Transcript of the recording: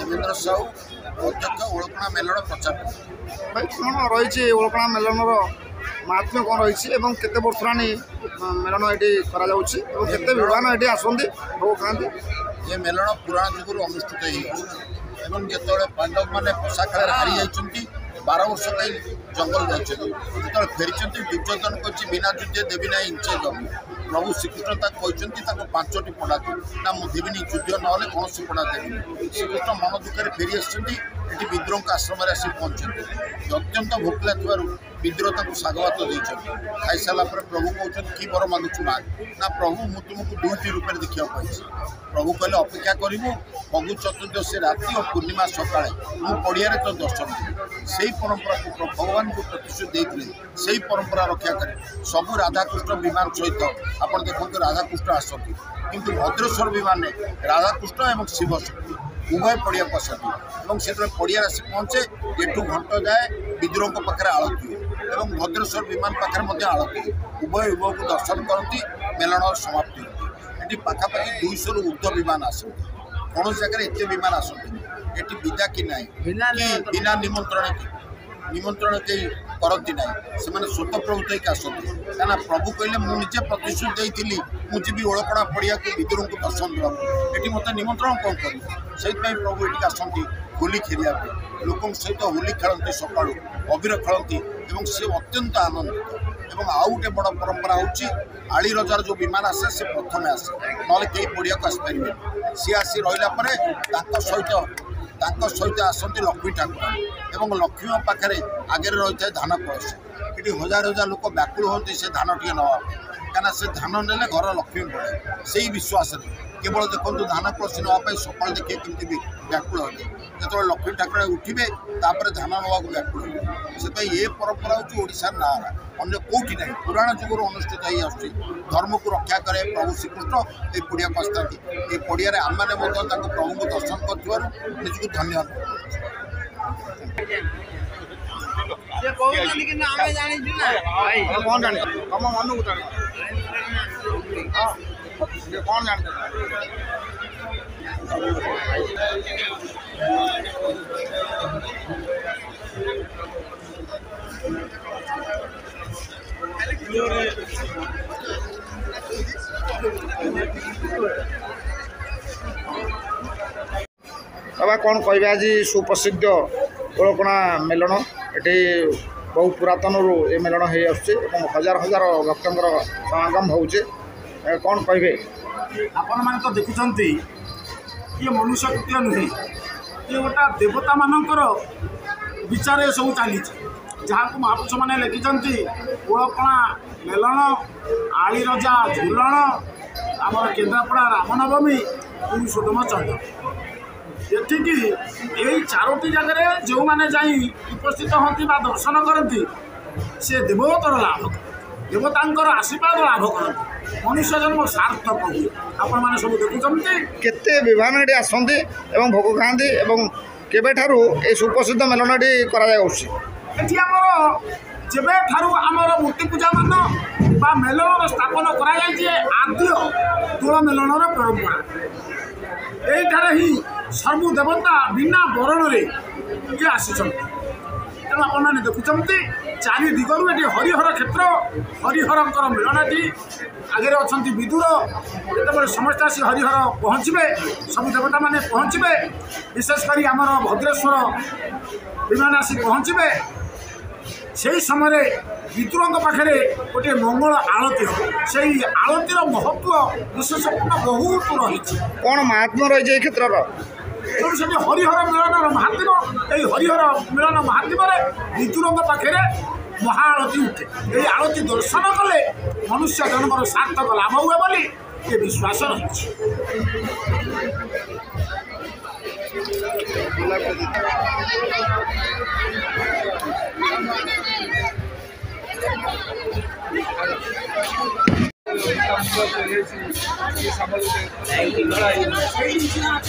देवेंद्र साहू अध्यक्ष ओळकणा मेलन प्रचार भाई कौन रही ओळकणा मेलन महात्म्य कौन रही केते वर्ष मेलन ये केते विमान ये आसती भोग खाती ये मेलन पुराण जुगुर अनुष्ठित हो जो पांडव मैंने पोषा खेल हारी जाती 12 वर्ष जंगल जाते जो फेरी दुर्योधन कही बिना युद्धे देवी ना इंचे जमी प्रभु श्रीकृष्ण कहते 5टी पड़ा ना मुझे युद्ध ना कौन पड़ा देवी श्रीकृष्ण मन दुखे फेरी आसती विद्रोह आश्रम आसी पहुँचते अत्यंत भोकला थी विद्रोह सागवात देते खाई सारा प्रभु कहते कि बर मागुचु ना प्रभु मुझे तुमको 2टी रूप देखा पाई प्रभु कहले अपेक्षा करूँ फगु चतुर्दशी राति और पूर्णिमा सका मु पड़िया तो दर्शन से परंपरा को भगवान को प्रतिश्रुति देते से परंपरा रक्षा कर सबू राधाकृष्ण विमान सहित आप देखो राधाकृष्ण आसती किंतु भद्रेश्वर विमान राधाकृष्ण और शिव शक्ति उभय पड़िया को आसती से पड़िया आसी पहुँचे एठू घंट जाए विद्रोह पाखे आलती और भद्रेश्वर विमान पाखे आलती उभय उभय को दर्शन करती मेलन समाप्ति होती ये पाखापाखि 200 रु ऊर्ध्व विमान आसती कौन जगह एत विमान आसती ये विदा कि ना बिना निमंत्रण कहीं करती ना से स्वतःप्रभुत आसती क्या प्रभु कहले मुझे प्रतिश्रुति देती मुझे ओळकणा पड़िया को विद्रोह को दर्शन देवा ये मत निमंत्रण कौन कर प्रभु ये आसती होली खेलिया लोक सहित होली खेलती सका अबीर खेलती सी अत्यंत आनंदित और आउ गोटे बड़ परंपरा होची आली रजार जो विमान आसे से प्रथम आसे ना कई पड़िया को आसपारे सी आसी रहा सहित आसती लक्ष्मी ठाकुर और लक्ष्मी पाखे आगे रही है धान कलश ये हजार हजार लोक व्याकुल होती से धान टे ना क्या से धान ने घर लक्ष्मी बढ़े से ही विश्वास केवल देखो धान कलश नापी सकाल देखिए कमी व्याकुल हे जो लक्ष्मी ठाकुर उठे तापर धान नवा व्याकुल हे से परंपरा होशार ना अन्य कौटी ना पुराण जुगर अनुष्ठित हो आस धर्म को रक्षा करे प्रभु श्रीकृष्ण ये पड़िया को आसती ये पड़िया आम मैंने प्रभु को दर्शन कर निजक धन्यवाद कौन जान तुम मन को कौन जान बाबा कौन कह आज सुप्रसिद्ध ओळकणा मेलन ये बहु पुरातन ये मेलन हो हजार हजार भक्तर समागम होचे कौन कहे आपण मैंने तो देखुं ये मनुष्य कृत्य नुहे ये गोटा देवता मानकर विचार सब चली जहाँ को महापुरुष मैंने लिखिं ओळकणा मेलन आली रजा झूलन आमर केन्द्रापड़ा रामनवमी पुरुषोत्तम चंद्र एठिकी यही 4टी जगह जो मैंने उपस्थित होती दर्शन करती से देवतर लाभ देवतांकर आशीर्वाद लाभ करती मनुष्य जन्म सार्थक हुए आपण मैंने सब देखुं केते विमान ये आसती भोग खाती केबेठारू ये सुप्रसिद्ध मेलनटी जेबे ठारू आमर मूर्ति पूजा मान बा मेलन स्थापन कराई आद्य तुल मेलन परंपरा यही ही सर्व देवता बिना बरण ये आसी तेणु आपने देखुं 4 दिगरू ये हरिहर क्षेत्र हरिहर मेलनाटी आगे अच्छा विदुर जो समस्त आसी हरिहर पहुँचे सब देवता माने पहुँचे विशेषकर आमर भद्रेश्वर विमान आसी पहुँचे से समय विदुर पाखे गोटे मंगल आलती हम से आलतीर महत्व विशेषपूर्ण बहुत रही कौन महात्मा रही क्षेत्र तेणु से हरिहर मिलन महात्म ये हरिहर मिलन महात्म विदुर पाखे महाआलती उठे ये आलती दर्शन कले मनुष्य जन्मर सार्थक लाभ हुए बोली ये विश्वास रही हाथ